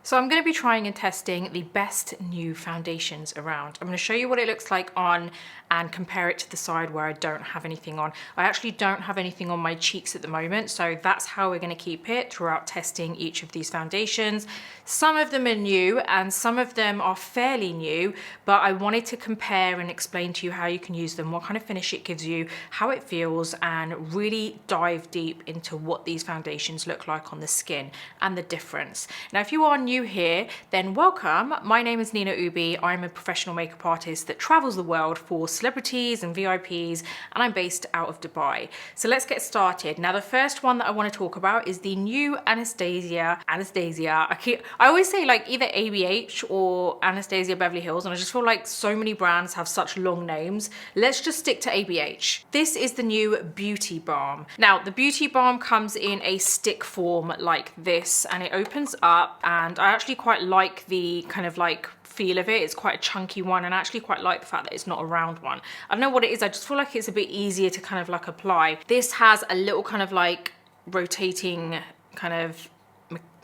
So I'm going to be trying and testing the best new foundations around. I'm going to show you what it looks like on and compare it to the side where I don't have anything on. I actually don't have anything on my cheeks at the moment, so that's how we're going to keep it throughout testing each of these foundations. Some of them are new and some of them are fairly new, but I wanted to compare and explain to you how you can use them, what kind of finish it gives you, how it feels, and really dive deep into what these foundations look like on the skin and the difference. Now, if you are new here, then welcome. My name is NINAUBHI. I'm a professional makeup artist that travels the world for celebrities and VIPs, and I'm based out of Dubai. So let's get started. Now, the first one that I want to talk about is the new Anastasia. I always say like either ABH or Anastasia Beverly Hills, and I just feel like so many brands have such long names. Let's just stick to ABH. This is the new Beauty Balm. Now, the Beauty Balm comes in a stick form like this, and it opens up, and I actually quite like the kind of like feel of it. It's quite a chunky one, and I actually quite like the fact that it's not a round one. I don't know what it is, I just feel like it's a bit easier to kind of like apply. This has a little kind of like rotating kind of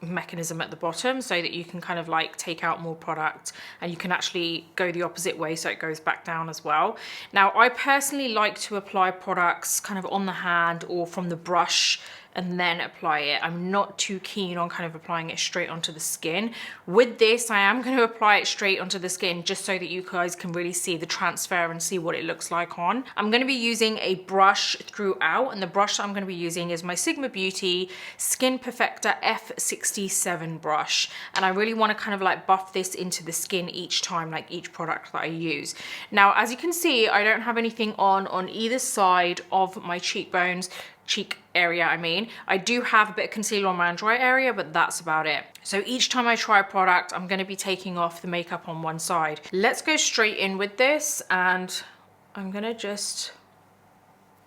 mechanism at the bottom so that you can kind of like take out more product, and you can actually go the opposite way so it goes back down as well. Now, I personally like to apply products kind of on the hand or from the brush and then apply it. I'm not too keen on kind of applying it straight onto the skin. With this, I am going to apply it straight onto the skin just so that you guys can really see the transfer and see what it looks like on. I'm going to be using a brush throughout, and the brush that I'm going to be using is my Sigma Beauty Skin Perfector F67 brush. And I really want to kind of like buff this into the skin each time, like each product that I use. Now, as you can see, I don't have anything on either side of my cheekbones. Cheek area, I mean. I do have a bit of concealer on my under eye area, but that's about it. So each time I try a product, I'm going to be taking off the makeup on one side. Let's go straight in with this, and I'm going to just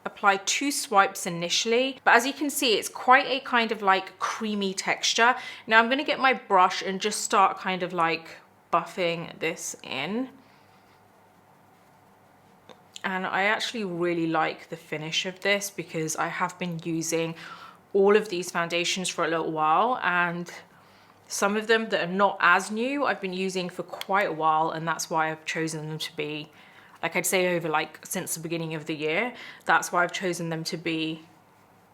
apply 2 swipes initially, but as you can see, it's quite a kind of like creamy texture. Now I'm going to get my brush and just start kind of like buffing this in. And I actually really like the finish of this because I have been using all of these foundations for a little while, and some of them that are not as new I've been using for quite a while, and that's why I've chosen them to be, like I'd say over like since the beginning of the year, that's why I've chosen them to be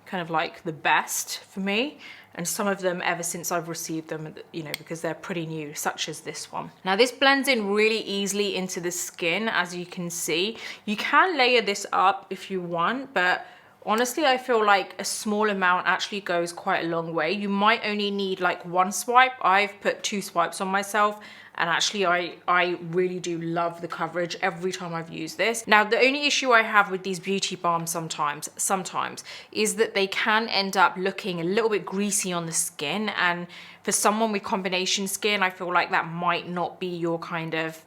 kind of like the best for me. And some of them ever since I've received them, you know, because they're pretty new, such as this one. Now, this blends in really easily into the skin, as you can see. You can layer this up if you want, but honestly, I feel like a small amount actually goes quite a long way. You might only need like 1 swipe. I've put 2 swipes on myself, and actually I really do love the coverage every time I've used this. Now, the only issue I have with these beauty balms sometimes is that they can end up looking a little bit greasy on the skin, and for someone with combination skin, I feel like that might not be your kind of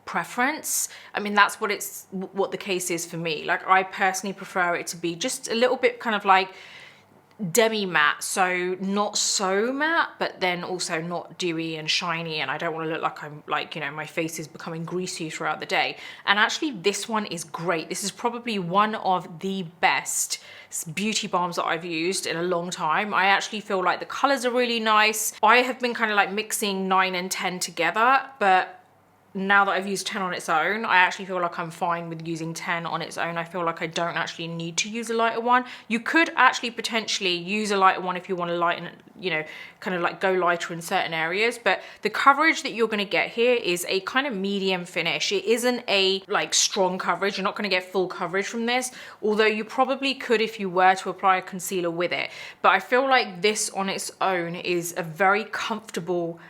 preference. I mean, that's what the case is for me. Like, I personally prefer it to be just a little bit kind of like demi matte, so not so matte, but then also not dewy and shiny, and I don't want to look like I'm like, you know, my face is becoming greasy throughout the day. And actually this one is great. This is probably one of the best beauty balms that I've used in a long time. I actually feel like the colors are really nice. I have been kind of like mixing 9 and 10 together, but now that I've used 10 on its own, I actually feel like I'm fine with using 10 on its own. I feel like I don't actually need to use a lighter one. You could actually potentially use a lighter one if you want to lighten, you know, kind of like go lighter in certain areas, but the coverage that you're going to get here is a kind of medium finish. It isn't a like strong coverage. You're not going to get full coverage from this, although you probably could if you were to apply a concealer with it. But I feel like this on its own is a very comfortable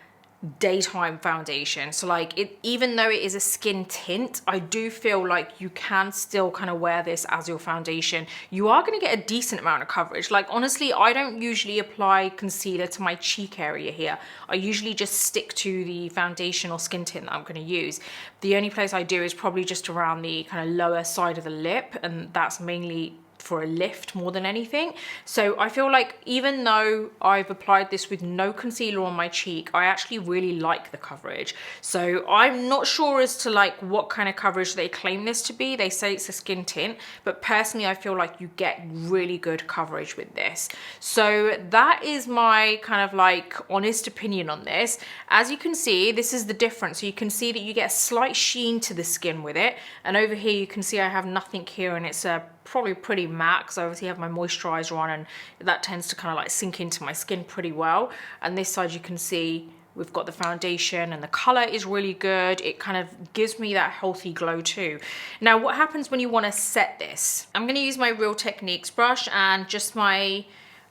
daytime foundation. So like, it, even though it is a skin tint, I do feel like you can still kind of wear this as your foundation. You are going to get a decent amount of coverage. Like, honestly, I don't usually apply concealer to my cheek area here. I usually just stick to the foundation or skin tint that I'm going to use. The only place I do is probably just around the kind of lower side of the lip, and that's mainly for a lift more than anything. So I feel like even though I've applied this with no concealer on my cheek, I actually really like the coverage. So I'm not sure as to like what kind of coverage they claim this to be. They say it's a skin tint, but personally I feel like you get really good coverage with this. So that is my kind of like honest opinion on this. As you can see, this is the difference. So you can see that you get a slight sheen to the skin with it, and over here you can see I have nothing here, and it's probably pretty matte because I obviously have my moisturizer on, and that tends to kind of like sink into my skin pretty well. And this side you can see we've got the foundation, and the color is really good. It kind of gives me that healthy glow too. Now what happens when you want to set this? I'm going to use my Real Techniques brush and just my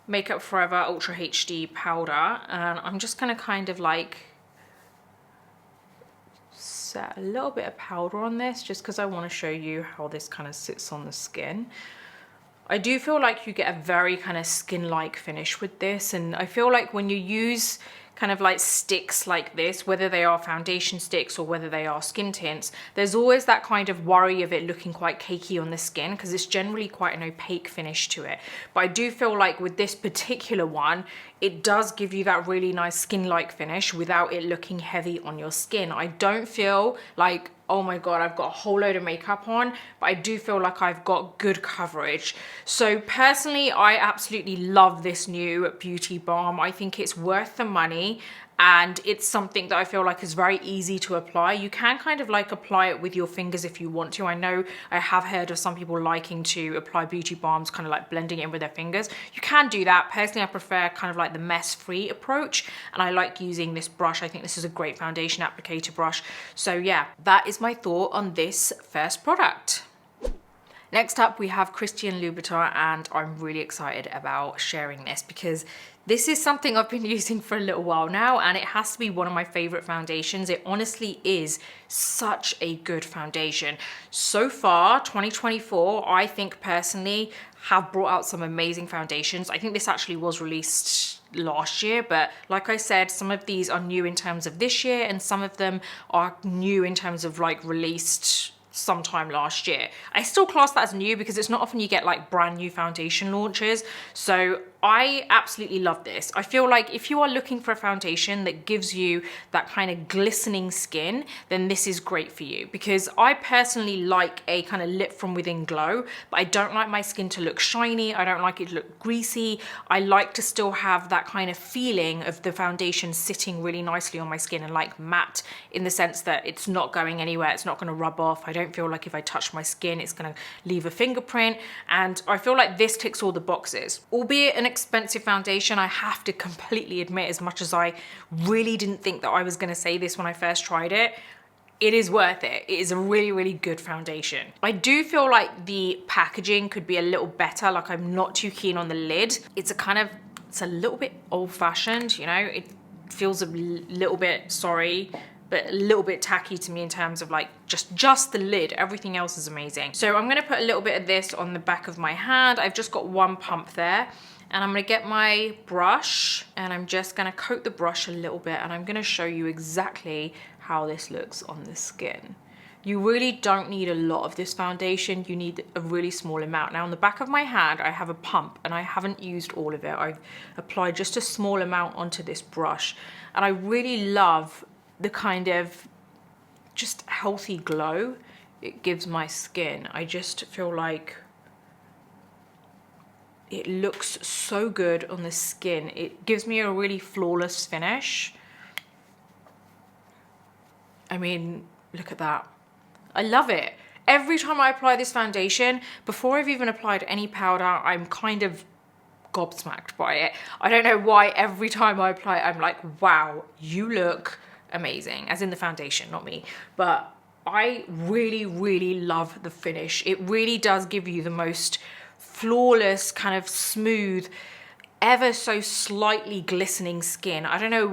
Makeup Forever Ultra HD powder, and I'm just going to kind of like set a little bit of powder on this just because I want to show you how this kind of sits on the skin. I do feel like you get a very kind of skin-like finish with this, and I feel like when you use kind of like sticks like this, whether they are foundation sticks or whether they are skin tints, there's always that kind of worry of it looking quite cakey on the skin because it's generally quite an opaque finish to it. But I do feel like with this particular one, it does give you that really nice skin-like finish without it looking heavy on your skin. I don't feel like, oh my god, I've got a whole load of makeup on, but I do feel like I've got good coverage. So personally, I absolutely love this new Beauty Balm. I think it's worth the money, and it's something that I feel like is very easy to apply. You can kind of like apply it with your fingers if you want to. I know I have heard of some people liking to apply beauty balms kind of like blending it in with their fingers. You can do that. Personally, I prefer kind of like the mess-free approach, and I like using this brush. I think this is a great foundation applicator brush. So yeah, that is my thought on this first product. Next up, we have Christian Louboutin, and I'm really excited about sharing this because this is something I've been using for a little while now, and it has to be one of my favorite foundations. It honestly is such a good foundation. So far, 2024, I think personally have brought out some amazing foundations. I think this actually was released last year, but like I said, some of these are new in terms of this year, and some of them are new in terms of like released sometime last year. I still class that as new because it's not often you get like brand new foundation launches. So I absolutely love this. I feel like if you are looking for a foundation that gives you that kind of glistening skin, then this is great for you, because I personally like a kind of lit from within glow, but I don't like my skin to look shiny. I don't like it to look greasy. I like to still have that kind of feeling of the foundation sitting really nicely on my skin and like matte, in the sense that it's not going anywhere. It's not going to rub off. I don't feel like if I touch my skin, it's going to leave a fingerprint. And I feel like this ticks all the boxes. Albeit an expensive foundation, I have to completely admit, as much as I really didn't think that I was going to say this when I first tried it, it is worth it. It is a really, really good foundation. I do feel like the packaging could be a little better. Like, I'm not too keen on the lid. It's a little bit old-fashioned, you know? It feels a little bit, sorry, but a little bit tacky to me in terms of like just the lid. Everything else is amazing. So I'm gonna put a little bit of this on the back of my hand. I've just got one pump there. And I'm gonna get my brush, and I'm just gonna coat the brush a little bit, and I'm gonna show you exactly how this looks on the skin. You really don't need a lot of this foundation. You need a really small amount. Now on the back of my hand, I have a pump, and I haven't used all of it. I've applied just a small amount onto this brush, and I really love the kind of just healthy glow it gives my skin. I just feel like it looks so good on the skin. It gives me a really flawless finish. I mean, look at that. I love it. Every time I apply this foundation, before I've even applied any powder, I'm kind of gobsmacked by it. I don't know why. Every time I apply it, I'm like, wow, you look amazing. As in the foundation, not me. But I really, really love the finish. It really does give you the most flawless, kind of smooth, ever so slightly glistening skin. I don't know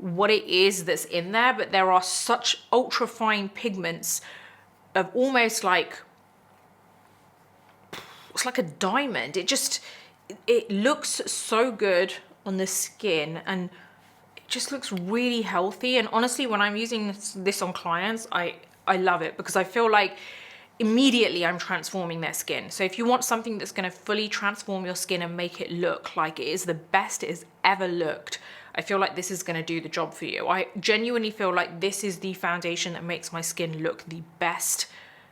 what it is that's in there, but there are such ultra fine pigments of almost like, it's like a diamond. It looks so good on the skin, and it just looks really healthy. And honestly, when I'm using this on clients, I love it, because I feel like immediately I'm transforming their skin. So if you want something that's going to fully transform your skin and make it look like it is the best it has ever looked, I feel like this is going to do the job for you. I genuinely feel like this is the foundation that makes my skin look the best,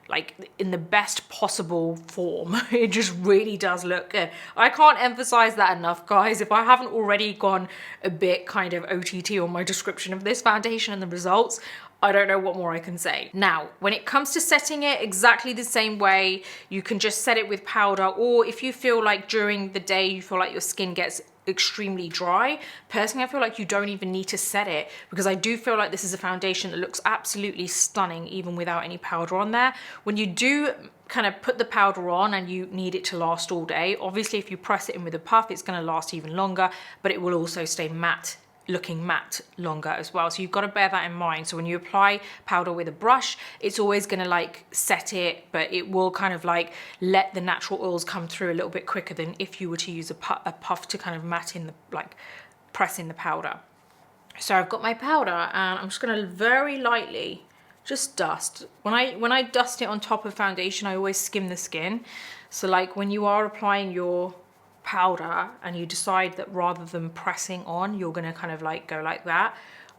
like in the best possible form. It just really does look good. I can't emphasize that enough, guys. If I haven't already gone a bit kind of OTT on my description of this foundation and the results, I don't know what more I can say. Now, when it comes to setting it exactly the same way, you can just set it with powder, or if you feel like during the day you feel like your skin gets extremely dry, personally I feel like you don't even need to set it, because I do feel like this is a foundation that looks absolutely stunning even without any powder on there. When you do kind of put the powder on and you need it to last all day, obviously if you press it in with a puff it's going to last even longer, but it will also stay matte, looking matte longer as well. So you've got to bear that in mind. So when you apply powder with a brush, it's always going to like set it, but it will kind of like let the natural oils come through a little bit quicker than if you were to use a puff to kind of matte in the, like press in the powder. So I've got my powder and I'm just going to very lightly just dust. When I dust it on top of foundation, I always skim the skin. So like when you are applying your powder and you decide that rather than pressing on, you're gonna kind of like go like that,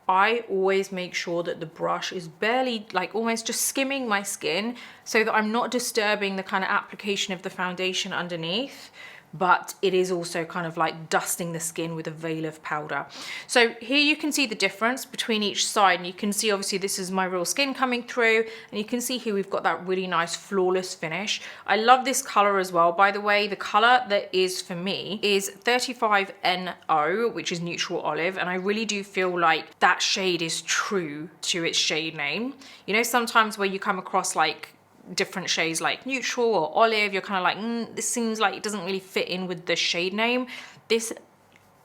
I always make sure that the brush is barely, like almost just skimming my skin so that I'm not disturbing the kind of application of the foundation underneath, but it is also kind of like dusting the skin with a veil of powder. So here you can see the difference between each side, and you can see obviously this is my real skin coming through, and you can see here we've got that really nice flawless finish. I love this color as well, by the way. The color that is for me is 35NO, which is neutral olive, and I really do feel like that shade is true to its shade name. You know, sometimes where you come across like different shades like neutral or olive, you're kind of like, this seems like it doesn't really fit in with the shade name. This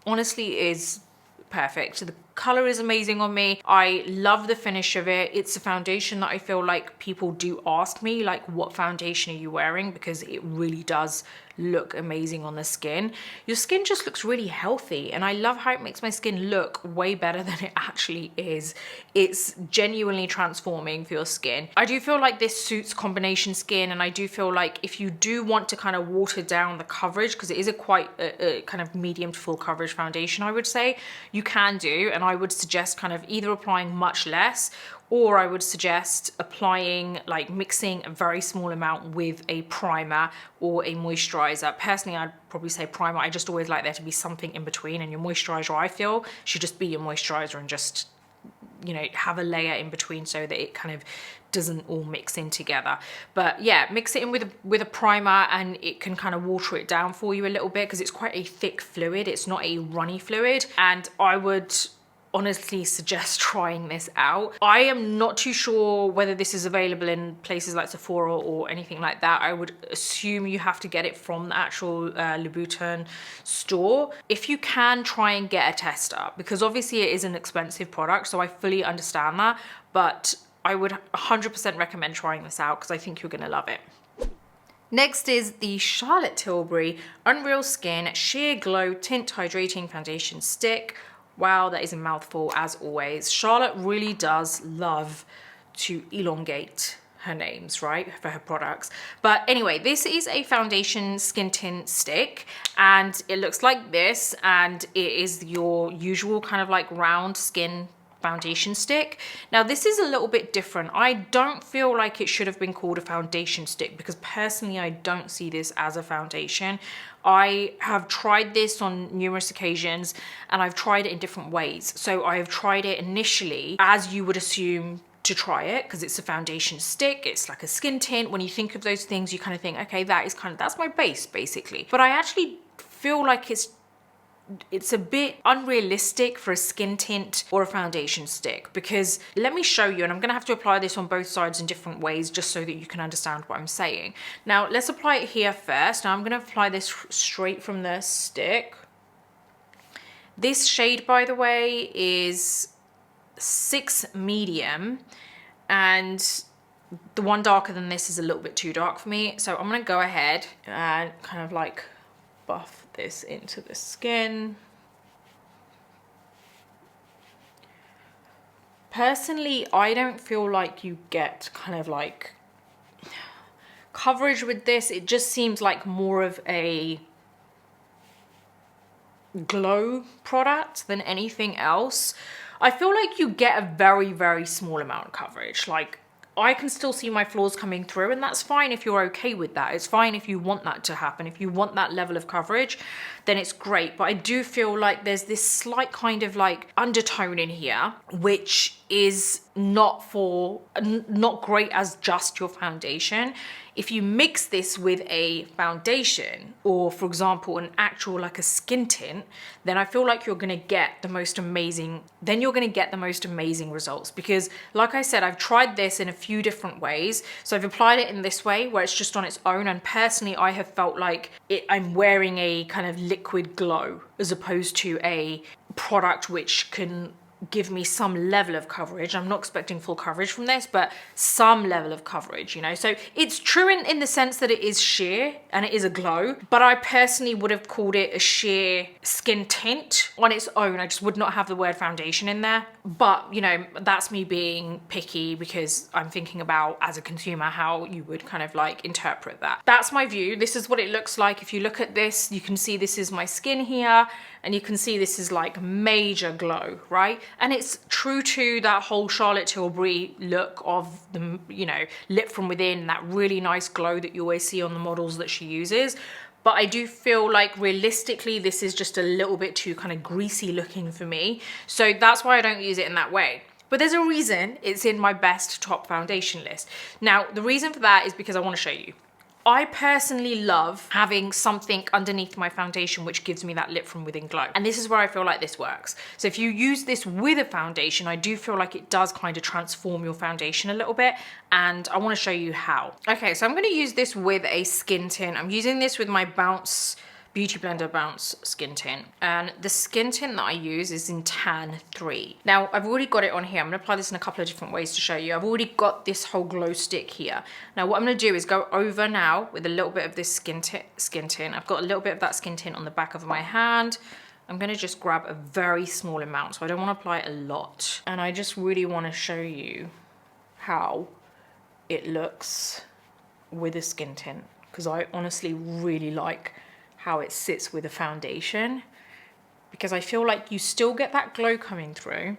honestly is perfect. So the color is amazing on me. I love the finish of it. It's a foundation that I feel like people do ask me, like, what foundation are you wearing? Because it really does look amazing on the skin. Your skin just looks really healthy, and I love how it makes my skin look way better than it actually is. It's genuinely transforming for your skin. I do feel like this suits combination skin, and I do feel like if you do want to kind of water down the coverage, because it is a quite a kind of medium to full coverage foundation, I would say, you can do, and I would suggest kind of either applying much less, or I would suggest applying, like mixing a very small amount with a primer or a moisturizer. Personally, I'd probably say primer. I just always like there to be something in between, and your moisturizer, I feel, should just be your moisturizer and just, you know, have a layer in between so that it kind of doesn't all mix in together. But yeah, mix it in with a primer, and it can kind of water it down for you a little bit because it's quite a thick fluid. It's not a runny fluid, and I would honestly suggest trying this out. I am not too sure whether this is available in places like Sephora or anything like that. I would assume you have to get it from the actual Louboutin store. If you can, try and get a tester, because obviously it is an expensive product, so I fully understand that, but I would 100% recommend trying this out because I think you're gonna love it. Next is the Charlotte Tilbury Unreal Skin Sheer Glow Tint Hydrating Foundation Stick. Wow, that is a mouthful as always. Charlotte really does love to elongate her names, right, for her products. But anyway, this is a foundation skin tint stick, and it looks like this, and it is your usual kind of like round skin foundation stick. Now this is a little bit different. I don't feel like it should have been called a foundation stick, because personally I don't see this as a foundation. I have tried this on numerous occasions, and I've tried it in different ways. So I have tried it initially as you would assume to try it, because it's a foundation stick, it's like a skin tint. When you think of those things, you kind of think, okay, that's my base basically. But I actually feel like it's a bit unrealistic for a skin tint or a foundation stick, because let me show you, and I'm gonna have to apply this on both sides in different ways just so that you can understand what I'm saying. Now let's apply it here first. Now I'm gonna apply this straight from the stick. This shade, by the way, is 6 medium, and the one darker than this is a little bit too dark for me. So I'm gonna go ahead and kind of like buff this into the skin. Personally, I don't feel like you get kind of like coverage with this, it just seems like more of a glow product than anything else. I feel like you get a very, very small amount of coverage. Like, I can still see my flaws coming through, and that's fine if you're okay with that. It's fine if you want that to happen. If you want that level of coverage, then it's great. But I do feel like there's this slight kind of like undertone in here, which is not great as just your foundation. If you mix this with a foundation, or for example, an actual like a skin tint, then I feel like you're gonna get the most amazing, results. Because like I said, I've tried this in a few different ways. So I've applied it in this way where it's just on its own. And personally, I have felt like I'm wearing a kind of liquid glow as opposed to a product which can give me some level of coverage. I'm not expecting full coverage from this, but some level of coverage, you know? So it's true in the sense that it is sheer and it is a glow, but I personally would have called it a sheer skin tint on its own. I just would not have the word foundation in there. But, you know, that's me being picky because I'm thinking about, as a consumer, how you would kind of like interpret that. That's my view. This is what it looks like. If you look at this, you can see this is my skin here, and you can see this is like major glow, right? And it's true to that whole Charlotte Tilbury look of the, you know, lit from within, that really nice glow that you always see on the models that she uses. But I do feel like realistically, this is just a little bit too kind of greasy looking for me. So that's why I don't use it in that way. But there's a reason it's in my best top foundation list. Now, the reason for that is because I want to show you. I personally love having something underneath my foundation which gives me that lit from within glow. And this is where I feel like this works. So if you use this with a foundation, I do feel like it does kind of transform your foundation a little bit. And I want to show you how. Okay, so I'm going to use this with a skin tint. I'm using this with my Beauty Blender Bounce Skin Tint. And the skin tint that I use is in Tan 3. Now, I've already got it on here. I'm gonna apply this in a couple of different ways to show you. I've already got this whole glow stick here. Now, what I'm gonna do is go over now with a little bit of this skin tint. I've got a little bit of that skin tint on the back of my hand. I'm gonna just grab a very small amount, so I don't wanna apply it a lot. And I just really wanna show you how it looks with a skin tint, because I honestly really like how it sits with a foundation, because I feel like you still get that glow coming through,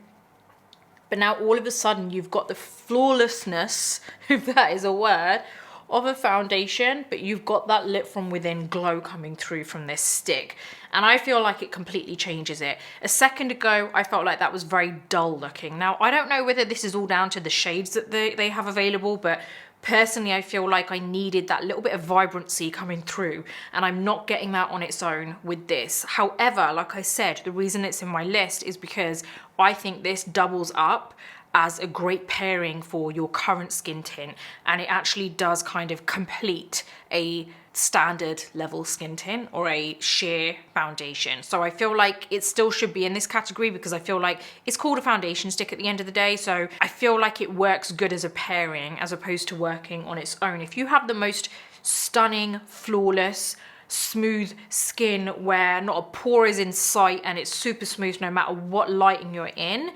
but now all of a sudden you've got the flawlessness, if that is a word, of a foundation, but you've got that lit from within glow coming through from this stick. And I feel like it completely changes it. A second ago, I felt like that was very dull looking. Now, I don't know whether this is all down to the shades that they have available, but personally, I feel like I needed that little bit of vibrancy coming through, and I'm not getting that on its own with this. However, like I said, the reason it's in my list is because I think this doubles up as a great pairing for your current skin tint, and it actually does kind of complete a standard level skin tint or a sheer foundation. So I feel like it still should be in this category because I feel like it's called a foundation stick at the end of the day. So I feel like it works good as a pairing as opposed to working on its own. If you have the most stunning, flawless, smooth skin where not a pore is in sight and it's super smooth no matter what lighting you're in,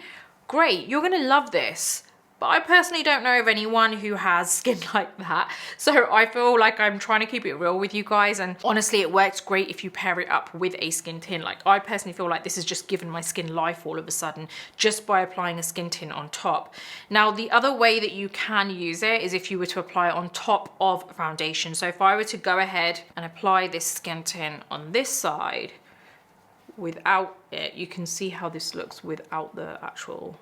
great, you're gonna love this. But I personally don't know of anyone who has skin like that. So I feel like I'm trying to keep it real with you guys. And honestly, it works great if you pair it up with a skin tint. Like, I personally feel like this has just given my skin life all of a sudden just by applying a skin tint on top. Now, the other way that you can use it is if you were to apply it on top of foundation. So if I were to go ahead and apply this skin tint on this side without it, you can see how this looks without the actual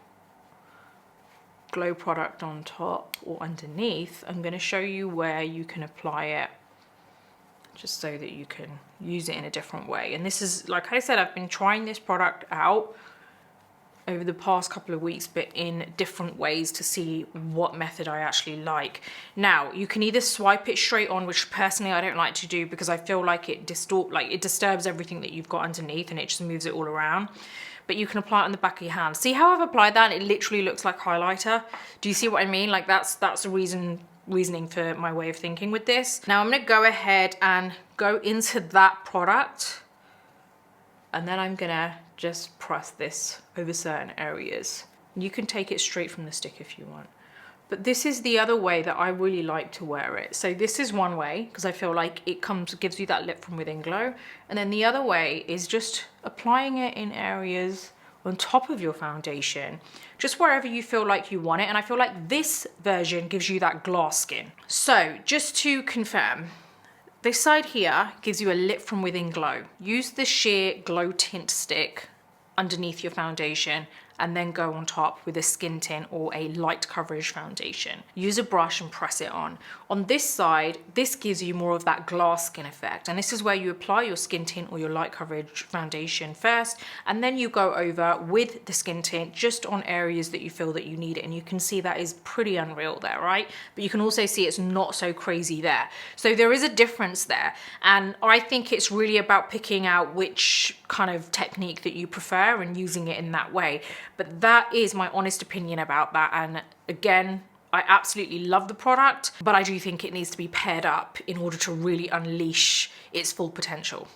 glow product on top or underneath. I'm going to show you where you can apply it just so that you can use it in a different way. And this is, like I said, I've been trying this product out over the past couple of weeks, but in different ways to see what method I actually like. Now, you can either swipe it straight on, which personally I don't like to do because I feel like it disturbs everything that you've got underneath and it just moves it all around. But you can apply it on the back of your hand. See how I've applied that? It literally looks like highlighter. Do you see what I mean? Like that's the reasoning for my way of thinking with this. Now I'm gonna go ahead and go into that product, and then I'm gonna just press this over certain areas. You can take it straight from the stick if you want. But this is the other way that I really like to wear it. So this is one way, because I feel like it gives you that lit from within glow. And then the other way is just applying it in areas on top of your foundation, just wherever you feel like you want it. And I feel like this version gives you that glass skin. So just to confirm, this side here gives you a lit from within glow. Use the sheer glow tint stick underneath your foundation and then go on top with a skin tint or a light coverage foundation. Use a brush and press it on. On this side, this gives you more of that glass skin effect. And this is where you apply your skin tint or your light coverage foundation first, and then you go over with the skin tint just on areas that you feel that you need it. And you can see that is pretty unreal there, right? But you can also see it's not so crazy there. So there is a difference there. And I think it's really about picking out which kind of technique that you prefer and using it in that way. But that is my honest opinion about that. And again, I absolutely love the product, but I do think it needs to be paired up in order to really unleash its full potential.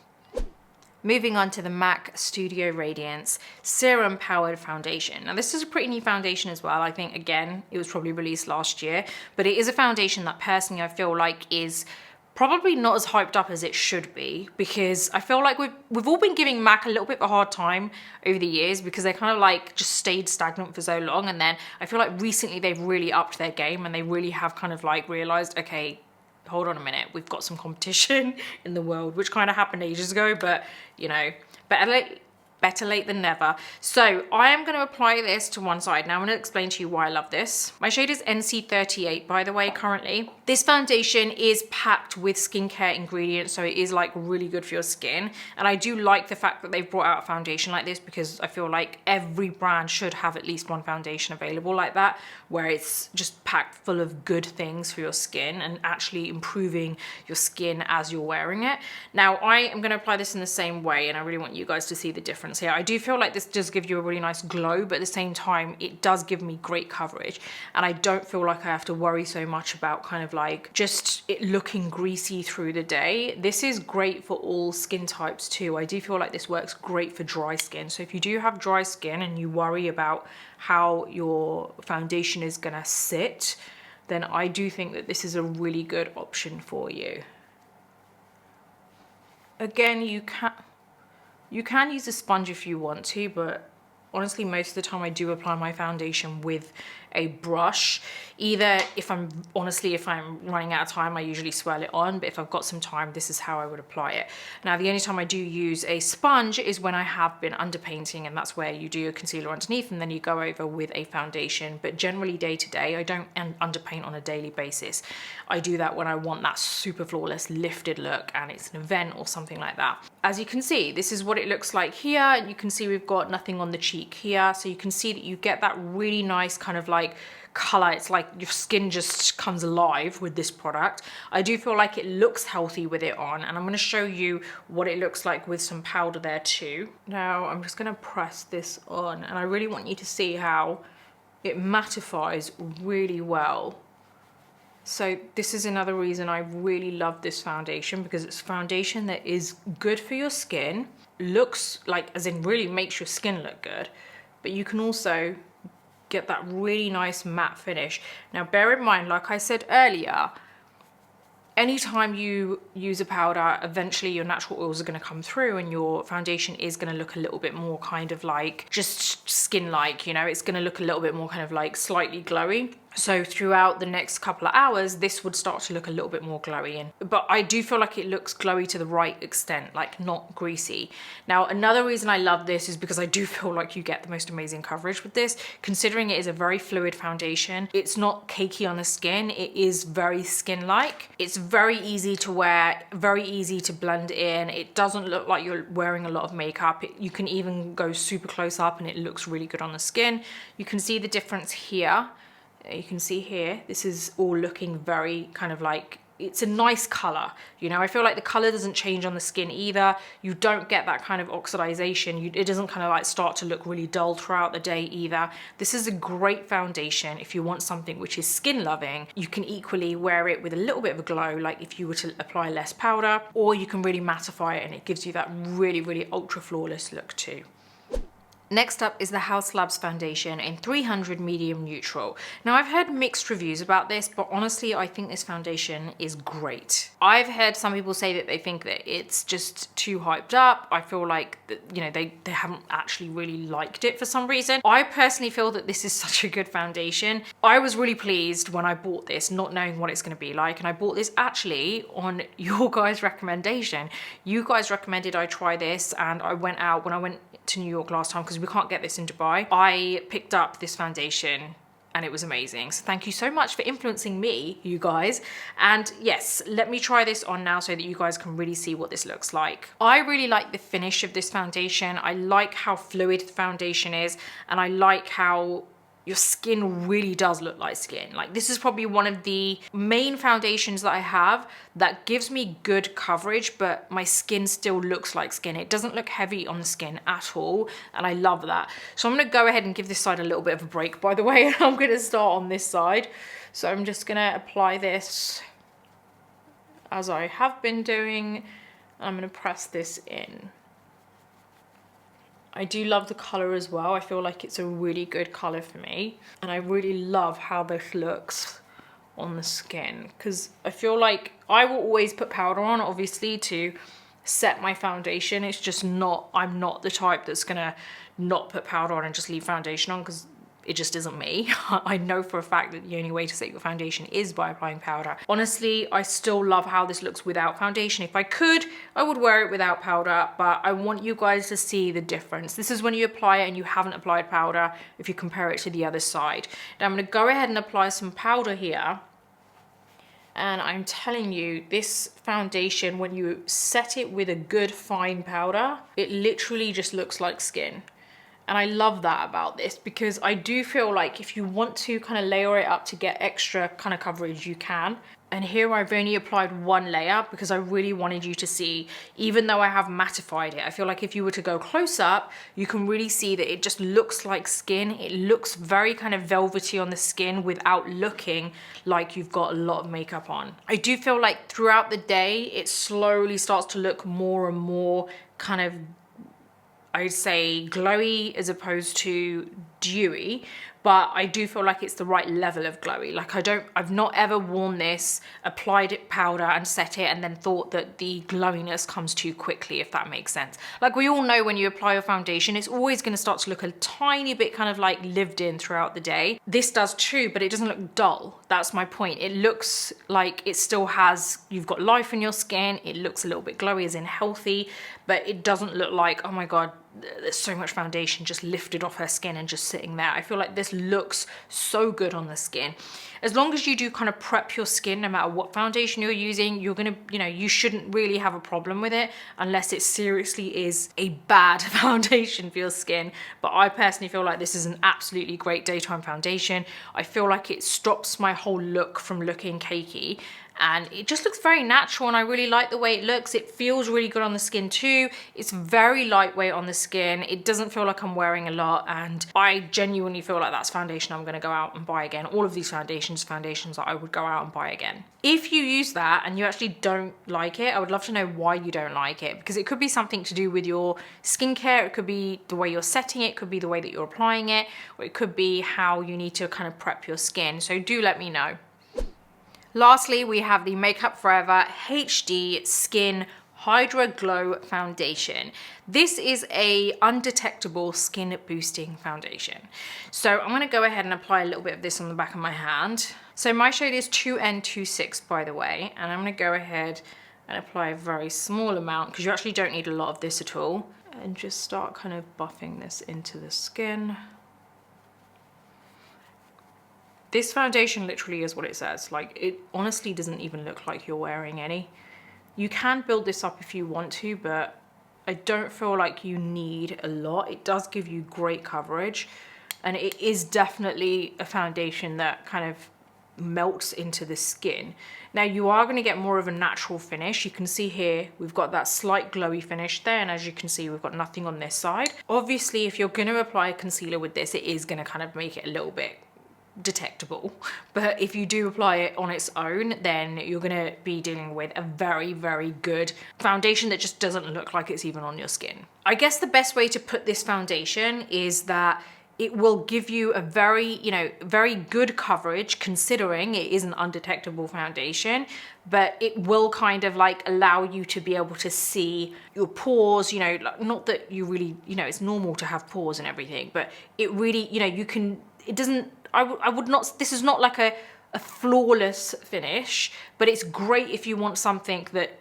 Moving on to the MAC Studio Radiance Serum Powered Foundation. Now this is a pretty new foundation as well. I think, again, it was probably released last year, but it is a foundation that personally I feel like is probably not as hyped up as it should be, because I feel like we've all been giving MAC a little bit of a hard time over the years because they kind of like just stayed stagnant for so long. And then I feel like recently they've really upped their game and they really have kind of like realized, okay, hold on a minute, we've got some competition in the world, which kind of happened ages ago, but you know, better late than never. So I am going to apply this to one side. Now I'm going to explain to you why I love this. My shade is NC38, by the way, currently. This foundation is packed with skincare ingredients, so it is like really good for your skin. And I do like the fact that they've brought out a foundation like this, because I feel like every brand should have at least one foundation available like that, where it's just packed full of good things for your skin and actually improving your skin as you're wearing it. Now I am going to apply this in the same way, and I really want you guys to see the difference here. I do feel like this does give you a really nice glow, but at the same time it does give me great coverage, and I don't feel like I have to worry so much about kind of like just it looking greasy through the day. This is great for all skin types too. I do feel like this works great for dry skin. So if you do have dry skin and you worry about how your foundation is gonna sit, then I do think that this is a really good option for you. Again, you can use a sponge if you want to, but honestly most of the time I do apply my foundation with a brush. Either if I'm running out of time, I usually swirl it on, but if I've got some time, this is how I would apply it. Now the only time I do use a sponge is when I have been underpainting, and that's where you do your concealer underneath and then you go over with a foundation. But generally day to day, I don't underpaint on a daily basis. I do that when I want that super flawless lifted look and it's an event or something like that. As you can see, this is what it looks like here, and you can see we've got nothing on the cheek here, so you can see that you get that really nice kind of like color. It's like your skin just comes alive with this product. I do feel like it looks healthy with it on, and I'm going to show you what it looks like with some powder there too. Now I'm just going to press this on, and I really want you to see how it mattifies really well. So this is another reason I really love this foundation, because it's a foundation that is good for your skin, looks like, as in really makes your skin look good, but you can also get that really nice matte finish. Now bear in mind, like I said earlier, anytime you use a powder, eventually your natural oils are going to come through and your foundation is going to look a little bit more kind of like just skin-like, you know, it's going to look a little bit more kind of like slightly glowy. So throughout the next couple of hours, this would start to look a little bit more glowy. But I do feel like it looks glowy to the right extent, like not greasy. Now, another reason I love this is because I do feel like you get the most amazing coverage with this, considering it is a very fluid foundation. It's not cakey on the skin. It is very skin-like. It's very easy to wear, very easy to blend in. It doesn't look like you're wearing a lot of makeup. You can even go super close up and it looks really good on the skin. You can see the difference here. You can see here, this is all looking very kind of like, it's a nice color. You know, I feel like the color doesn't change on the skin either. You don't get that kind of oxidization. It doesn't kind of like start to look really dull throughout the day either. This is a great foundation if you want something which is skin loving. You can equally wear it with a little bit of a glow, like if you were to apply less powder, or you can really mattify it and it gives you that really, really ultra flawless look too. Next up is the HAUS Labs foundation in 300 medium neutral. Now I've heard mixed reviews about this, but honestly I think this foundation is great. I've heard some people say that they think that it's just too hyped up. I feel like that, you know, they haven't actually really liked it for some reason. I personally feel that this is such a good foundation. I was really pleased when I bought this, not knowing what it's going to be like, and I bought this actually on your guys' recommendation. You guys recommended I try this, and I went out when I went to New York last time, because we can't get this in Dubai, I picked up this foundation and it was amazing. So thank you so much for influencing me, you guys. And yes, let me try this on now so that you guys can really see what this looks like. I really like the finish of this foundation. I like how fluid the foundation is, and I like how your skin really does look like skin. Like, this is probably one of the main foundations that I have that gives me good coverage, but my skin still looks like skin. It doesn't look heavy on the skin at all, and I love that. So I'm gonna go ahead and give this side a little bit of a break, by the way, and I'm gonna start on this side. So I'm just gonna apply this as I have been doing. I'm gonna press this in. I do love the colour as well. I feel like it's a really good colour for me. And I really love how this looks on the skin, because I feel like I will always put powder on, obviously, to set my foundation. It's just not, I'm not the type that's gonna not put powder on and just leave foundation on, because it just isn't me. I know for a fact that the only way to set your foundation is by applying powder. Honestly, I still love how this looks without foundation. If I could, I would wear it without powder, but I want you guys to see the difference. This is when you apply it and you haven't applied powder, if you compare it to the other side. Now I'm gonna go ahead and apply some powder here. And I'm telling you, this foundation, when you set it with a good fine powder, it literally just looks like skin. And I love that about this, because I do feel like if you want to kind of layer it up to get extra kind of coverage, you can. And here I've only applied one layer because I really wanted you to see, even though I have mattified it, I feel like if you were to go close up, you can really see that it just looks like skin. It looks very kind of velvety on the skin without looking like you've got a lot of makeup on. I do feel like throughout the day, it slowly starts to look more and more kind of, I'd say, glowy as opposed to dewy, but I do feel like it's the right level of glowy. Like, I've not ever worn this, applied it powder and set it, and then thought that the glowiness comes too quickly, if that makes sense. Like, we all know when you apply your foundation, it's always gonna start to look a tiny bit kind of like lived in throughout the day. This does too, but it doesn't look dull. That's my point. It looks like it still has, you've got life in your skin. It looks a little bit glowy, as in healthy, but it doesn't look like, oh my God, there's so much foundation just lifted off her skin and just sitting there. I feel like this looks so good on the skin. As long as you do kind of prep your skin, no matter what foundation you're using, you're gonna, you know, you shouldn't really have a problem with it unless it seriously is a bad foundation for your skin. But I personally feel like this is an absolutely great daytime foundation. I feel like it stops my whole look from looking cakey, and it just looks very natural, and I really like the way it looks. It feels really good on the skin too. It's very lightweight on the skin. It doesn't feel like I'm wearing a lot, and I genuinely feel like that's foundation I'm gonna go out and buy again. All of these foundations that I would go out and buy again. If you use that and you actually don't like it, I would love to know why you don't like it, because it could be something to do with your skincare, it could be the way you're setting it, it could be the way that you're applying it, or it could be how you need to kind of prep your skin. So do let me know. Lastly, we have the Makeup Forever HD Skin Hydra Glow Foundation. This is a undetectable skin boosting foundation. So I'm gonna go ahead and apply a little bit of this on the back of my hand. So my shade is 2N26, by the way, and I'm gonna go ahead and apply a very small amount, because you actually don't need a lot of this at all, and just start kind of buffing this into the skin. This foundation literally is what it says. Like, it honestly doesn't even look like you're wearing any. You can build this up if you want to, but I don't feel like you need a lot. It does give you great coverage, and it is definitely a foundation that kind of melts into the skin. Now, you are going to get more of a natural finish. You can see here we've got that slight glowy finish there, and as you can see, we've got nothing on this side. Obviously, if you're going to apply a concealer with this, it is going to kind of make it a little bit detectable, but if you do apply it on its own, then you're gonna be dealing with a very, very good foundation that just doesn't look like it's even on your skin. I guess the best way to put this foundation is that it will give you a very, you know, very good coverage considering it is an undetectable foundation, but it will kind of like allow you to be able to see your pores, you know, like, not that you really, you know, it's normal to have pores and everything, but it really, you know, you can, it doesn't, I would not, this is not like a flawless finish, but it's great if you want something that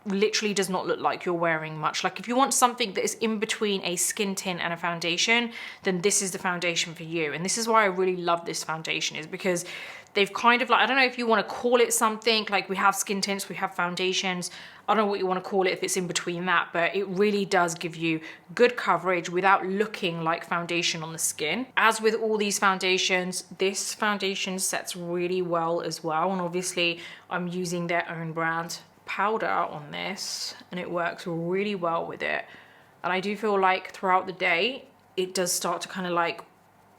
literally does not look like you're wearing much. Like if you want something that is in between a skin tint and a foundation, then this is the foundation for you. And this is why I really love this foundation, is because they've kind of like, I don't know if you want to call it something, like we have skin tints, we have foundations, I don't know what you want to call it if it's in between that, but it really does give you good coverage without looking like foundation on the skin. As with all these foundations, this foundation sets really well as well. And obviously I'm using their own brand powder on this and it works really well with it. And I do feel like throughout the day, it does start to kind of like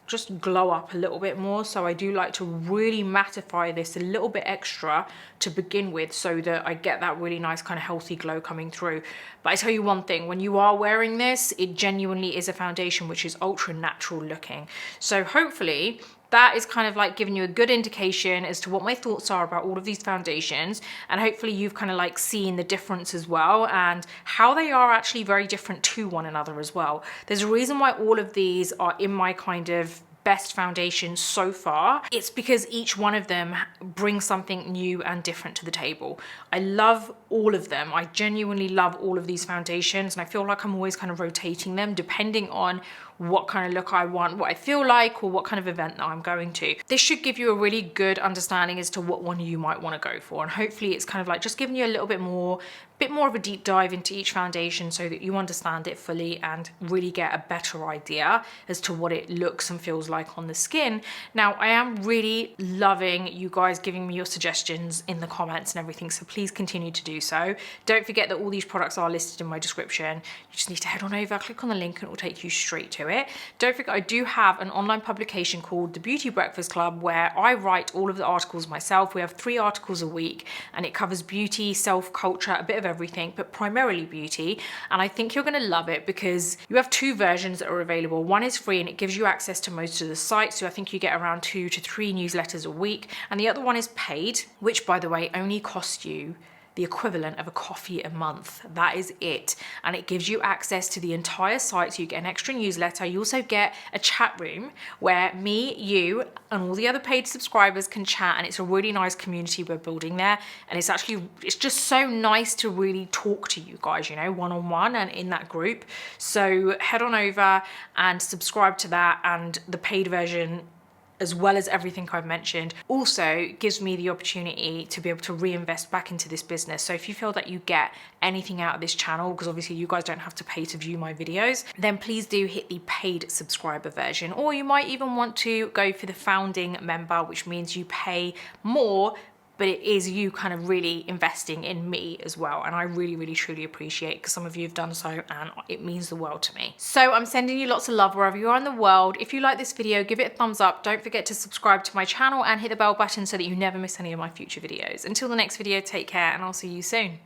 just glow up a little bit more. So I do like to really mattify this a little bit extra to begin with so that I get that really nice kind of healthy glow coming through. But I tell you one thing, when you are wearing this, it genuinely is a foundation which is ultra natural looking. So hopefully that is kind of like giving you a good indication as to what my thoughts are about all of these foundations, and hopefully you've kind of like seen the difference as well and how they are actually very different to one another as well. There's a reason why all of these are in my kind of best foundations so far. It's because each one of them brings something new and different to the table. I love all of them. I genuinely love all of these foundations, and I feel like I'm always kind of rotating them depending on what kind of look I want, what I feel like, or what kind of event that I'm going to. This should give you a really good understanding as to what one you might want to go for, and hopefully it's kind of like just giving you a little bit more of a deep dive into each foundation so that you understand it fully and really get a better idea as to what it looks and feels like on the skin. Now, I am really loving you guys giving me your suggestions in the comments and everything, so please continue to do so. Don't forget that all these products are listed in my description. You just need to head on over, click on the link, and it will take you straight to it. Don't forget, I do have an online publication called the Beauty Breakfast Club where I write all of the articles myself. We have 3 articles a week and it covers beauty, self-culture, a bit of everything, but primarily beauty. And I think you're going to love it because you have 2 versions that are available. One is free and it gives you access to most of the sites, so I think you get around 2 to 3 newsletters a week, and the other one is paid, which by the way only costs you the equivalent of a coffee a month. That is it. And it gives you access to the entire site, so you get an extra newsletter. You also get a chat room where me, you, and all the other paid subscribers can chat, and it's a really nice community we're building there. And it's just so nice to really talk to you guys, you know, one-on-one and in that group. So head on over and subscribe to that, and the paid version, as well as everything I've mentioned, also gives me the opportunity to be able to reinvest back into this business. So if you feel that you get anything out of this channel, because obviously you guys don't have to pay to view my videos, then please do hit the paid subscriber version. Or you might even want to go for the founding member, which means you pay more, but it is you kind of really investing in me as well. And I really, really, truly appreciate it because some of you have done so and it means the world to me. So I'm sending you lots of love wherever you are in the world. If you like this video, give it a thumbs up. Don't forget to subscribe to my channel and hit the bell button so that you never miss any of my future videos. Until the next video, take care and I'll see you soon.